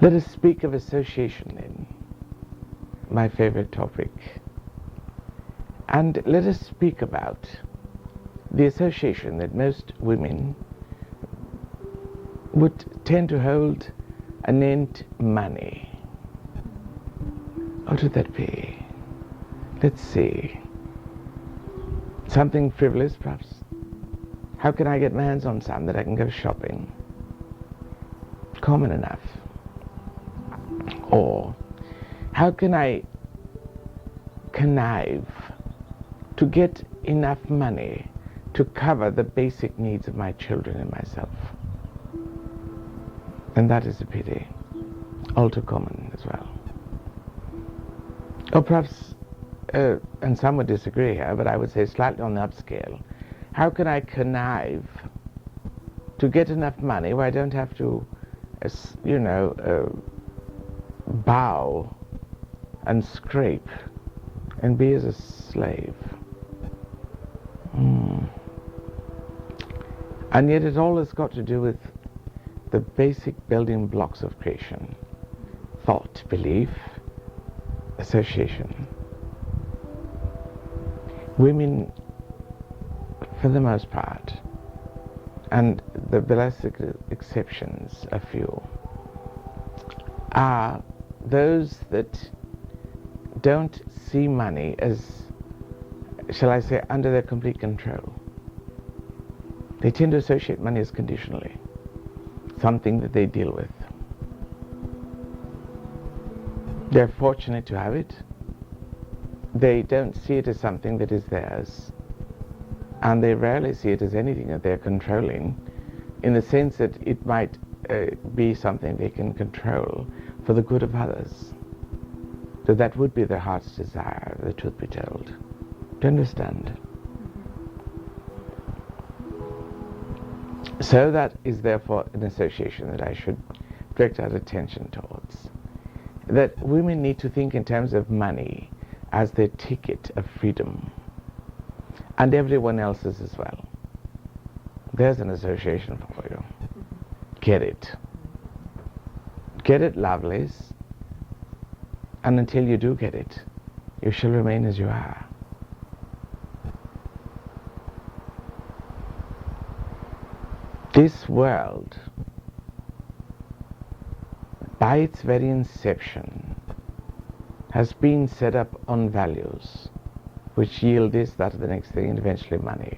Let us speak of association then, my favorite topic. And let us speak about the association that most women would tend to hold anent money. What would that be? Let's see. Something frivolous, perhaps. How can I get my hands on some that I can go shopping? Common enough. Or, how can I connive to get enough money to cover the basic needs of my children and myself? And that is a pity. All too common as well. Or perhaps, and some would disagree here, but I would say slightly on the upscale, how can I connive to get enough money where I don't have to, bow and scrape and be as a slave? And yet it all has got to do with the basic building blocks of creation: thought, belief, association. Women, for the most part, and the blessed exceptions, a few, are those that don't see money as, shall I say, under their complete control. They tend to associate money as conditionally, something that they deal with. They're fortunate to have it. They don't see it as something that is theirs, and they rarely see it as anything that they're controlling, in the sense that it might be something they can control for the good of others. So that would be their heart's desire, the truth be told. Do you understand? So that is therefore an association that I should direct our attention towards. That women need to think in terms of money as their ticket of freedom, and everyone else's as well. There's an association for you. Get it. Get it, lovelies. And until you do get it, you shall remain as you are. This world, by its very inception, has been set up on values which yield this, that, or the next thing, and eventually money.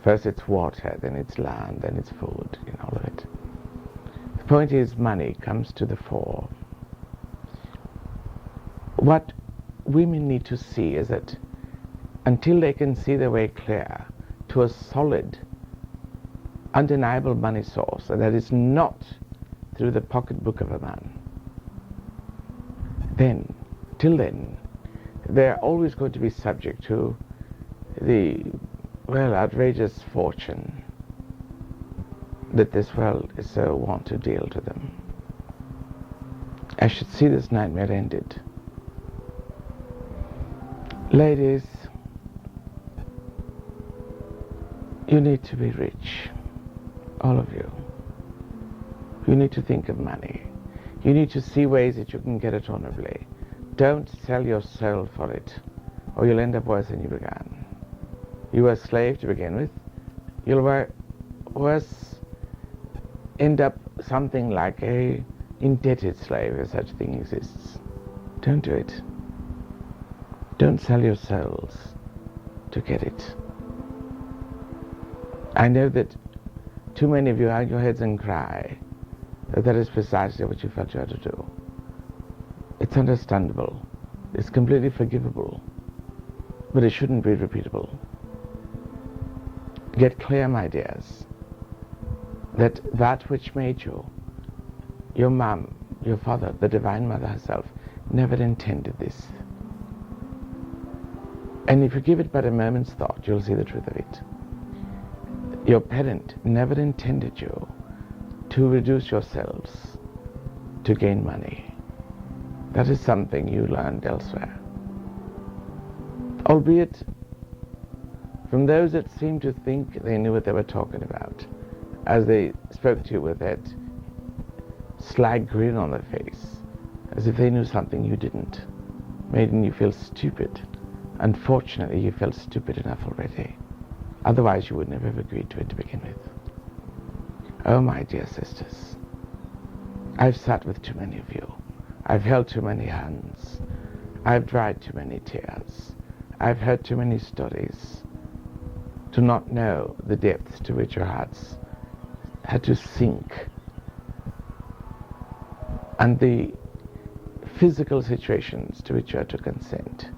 First it's water, then it's land, then it's food, all of it. The point is, money comes to the fore. What women need to see is that until they can see their way clear to a solid, undeniable money source, and that is not through the pocketbook of a man, till then, they're always going to be subject to the, outrageous fortune that this world is so wont to deal to them. I should see this nightmare ended. Ladies, you need to be rich, all of you. You need to think of money. You need to see ways that you can get it honorably. Don't sell your soul for it, or you'll end up worse than you began. You were a slave to begin with. You'll worse end up something like a indebted slave, if such a thing exists. Don't do it. Don't sell your souls to get it. I know that too many of you hang your heads and cry that is precisely what you felt you had to do. It's understandable. It's completely forgivable. But it shouldn't be repeatable. Get clear, my dears, that which made you, your mum, your father, the Divine Mother herself, never intended this. And if you give it but a moment's thought, you'll see the truth of it. Your parent never intended you to reduce yourselves to gain money. That is something you learned elsewhere. Albeit from those that seemed to think they knew what they were talking about, as they spoke to you with that sly grin on their face, as if they knew something you didn't, making you feel stupid. Unfortunately, you felt stupid enough already. Otherwise, you would never have agreed to it to begin with. Oh, my dear sisters, I've sat with too many of you. I've held too many hands. I've dried too many tears. I've heard too many stories to not know the depths to which your hearts had to sink, and the physical situations to which you had to consent,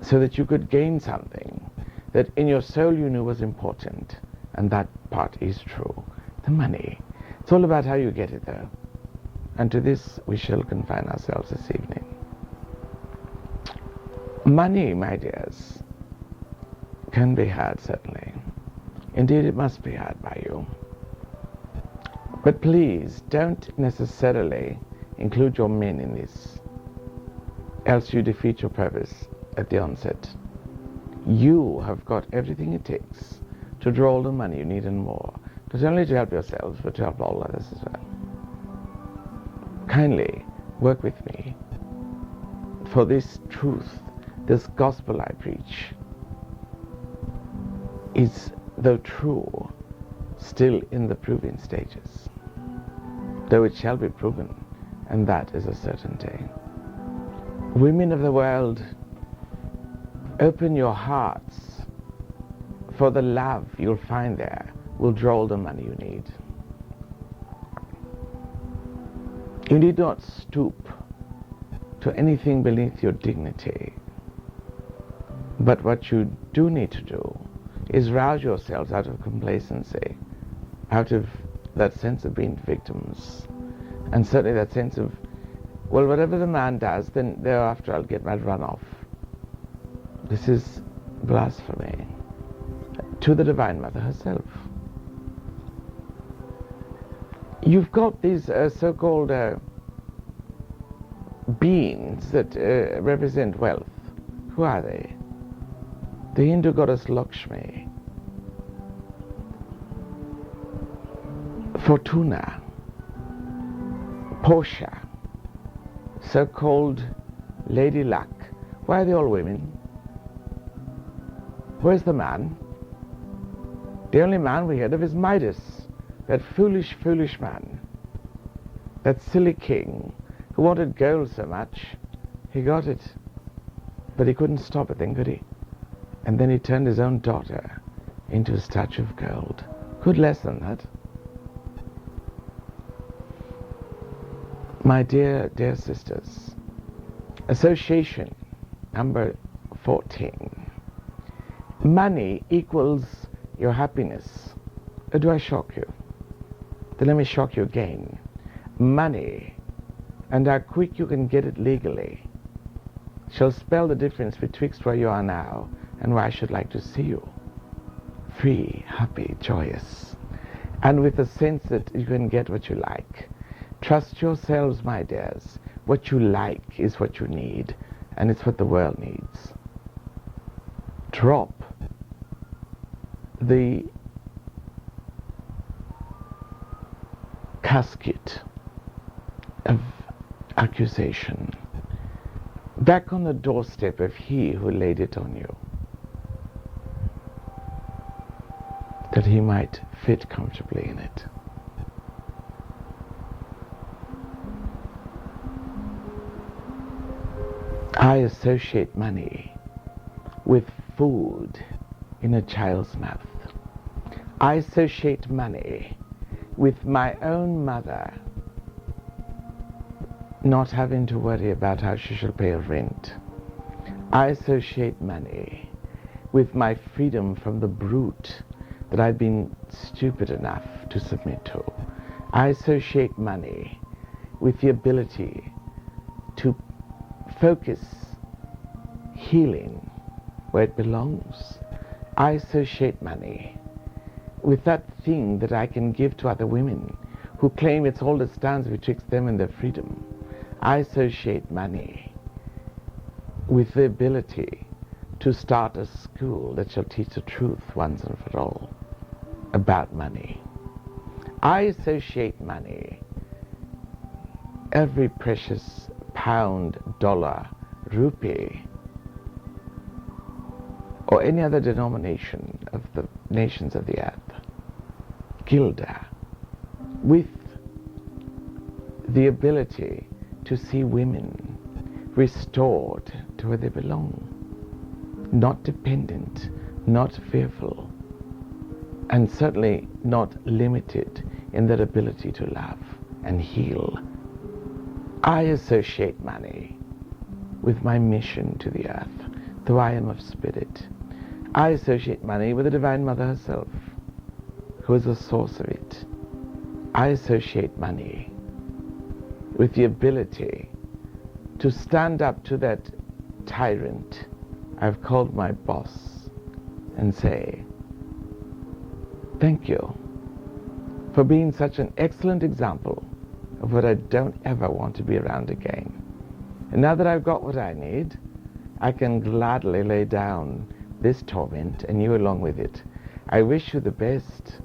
so that you could gain something that in your soul you knew was important, and that part is true, the money. It's all about how you get it though, and to this we shall confine ourselves this evening. Money, my dears, can be had, certainly. Indeed, it must be had by you. But please, don't necessarily include your men in this, else you defeat your purpose at the onset. You have got everything it takes to draw all the money you need and more, not only to help yourselves, but to help all others as well. Kindly work with me, for this truth, this gospel I preach, is, though true, still in the proving stages, though it shall be proven, and that is a certainty. Women of the world, open your hearts, for the love you'll find there will draw all the money you need. You need not stoop to anything beneath your dignity, but what you do need to do is rouse yourselves out of complacency, out of that sense of being victims, and certainly that sense of, well, whatever the man does, then thereafter I'll get my run off. This is blasphemy to the Divine Mother herself. You've got these so-called beings that represent wealth. Who are they? The Hindu goddess Lakshmi, Fortuna, Portia, so-called Lady Luck. Why are they all women? Where's the man? The only man we heard of is Midas, that foolish, foolish man, that silly king who wanted gold so much. He got it, but he couldn't stop it then, could he? And then he turned his own daughter into a statue of gold. Good lesson, that. My dear, dear sisters, association number 14. Money equals your happiness. Do I shock you? Then let me shock you again. Money, and how quick you can get it legally, shall spell the difference betwixt where you are now and where I should like to see you. Free, happy, joyous, and with a sense that you can get what you like. Trust yourselves, my dears. What you like is what you need, and it's what the world needs. Drop the casket of accusation back on the doorstep of He who laid it on you, that He might fit comfortably in it. I associate money with food in a child's mouth. I associate money with my own mother not having to worry about how she shall pay her rent. I associate money with my freedom from the brute that I've been stupid enough to submit to. I associate money with the ability to focus healing where it belongs. I associate money with that thing that I can give to other women who claim it's all that stands betwixt them and their freedom. I associate money with the ability to start a school that shall teach the truth once and for all about money. I associate money every precious pound, dollar, rupee, or any other denomination of the nations of the earth, guilder, with the ability to see women restored to where they belong, not dependent, not fearful, and certainly not limited in their ability to love and heal. I associate money with my mission to the earth, though I am of spirit. I associate money with the Divine Mother herself, who is the source of it. I associate money with the ability to stand up to that tyrant I've called my boss and say, thank you for being such an excellent example of what I don't ever want to be around again. And now that I've got what I need, I can gladly lay down this torment and you along with it. I wish you the best,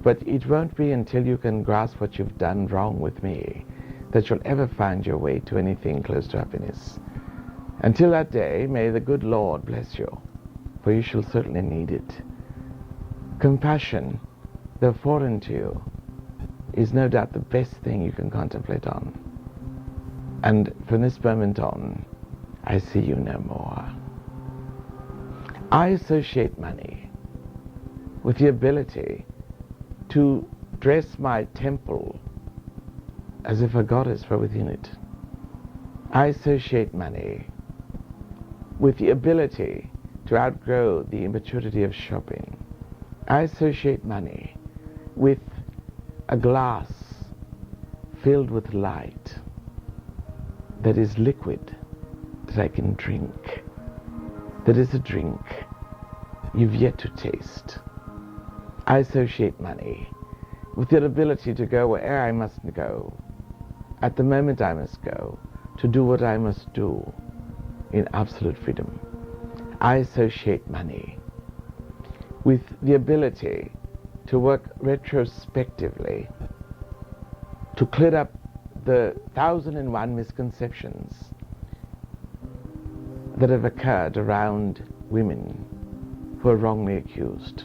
but it won't be until you can grasp what you've done wrong with me that you'll ever find your way to anything close to happiness. Until that day, may the good Lord bless you, for you shall certainly need it. Compassion, though foreign to you, is no doubt the best thing you can contemplate on. And from this moment on, I see you no more. I associate money with the ability to dress my temple as if a goddess were within it. I associate money with the ability to outgrow the immaturity of shopping. I associate money with a glass filled with light that is liquid, that I can drink, that is a drink you've yet to taste. I associate money with the ability to go where I mustn't go, at the moment I must go, to do what I must do in absolute freedom. I associate money with the ability to work retrospectively, to clear up the 1,001 misconceptions that have occurred around women who are wrongly accused.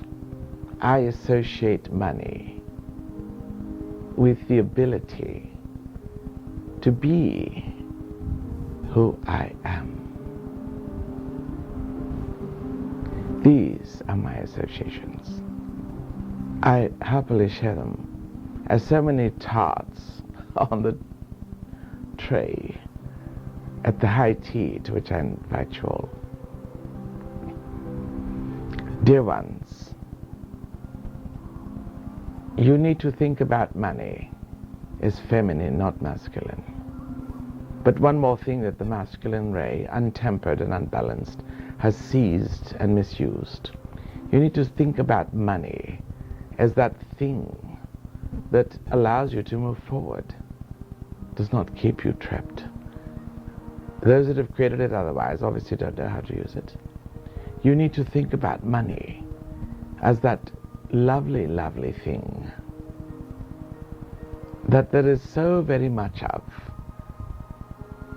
I associate money with the ability to be who I am. These are my associations. I happily share them as so many tarts on the tray at the high tea to which I invite you all. Dear ones, you need to think about money as feminine, not masculine. But one more thing that the masculine ray, untempered and unbalanced, has seized and misused. You need to think about money as that thing that allows you to move forward, does not keep you trapped. Those that have created it otherwise obviously don't know how to use it. You need to think about money as that lovely, lovely thing that there is so very much of,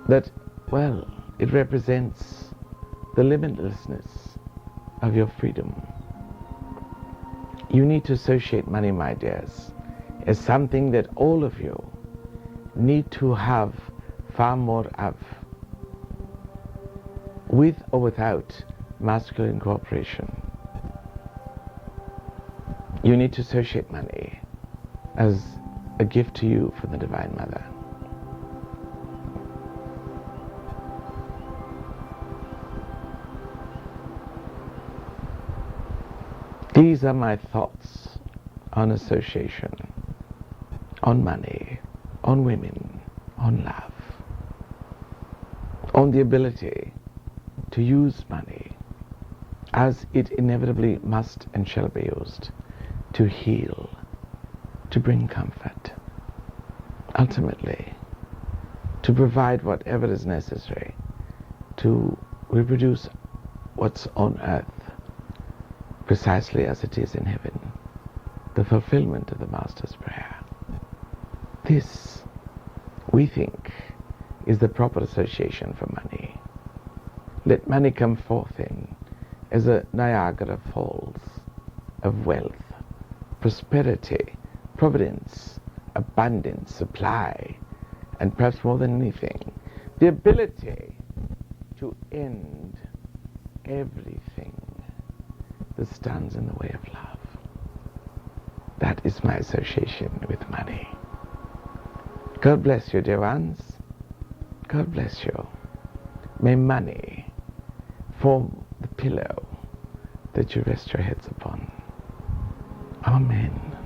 that, well, it represents the limitlessness of your freedom. You need to associate money, my dears, as something that all of you need to have far more of, with or without masculine cooperation. You need to associate money as a gift to you from the Divine Mother. These are my thoughts on association, on money, on women, on love, on the ability to use money as it inevitably must and shall be used to heal, to bring comfort, ultimately to provide whatever is necessary to reproduce what's on earth precisely as it is in heaven, the fulfillment of the Master's prayer. This we think is the proper association for money. Let money come forth in as a Niagara Falls of wealth, prosperity, providence, abundance, supply, and perhaps more than anything, the ability to end everything that stands in the way of love. That is my association with money. God bless you, dear ones. God bless you. May money form the pillow that you rest your heads upon. Amen.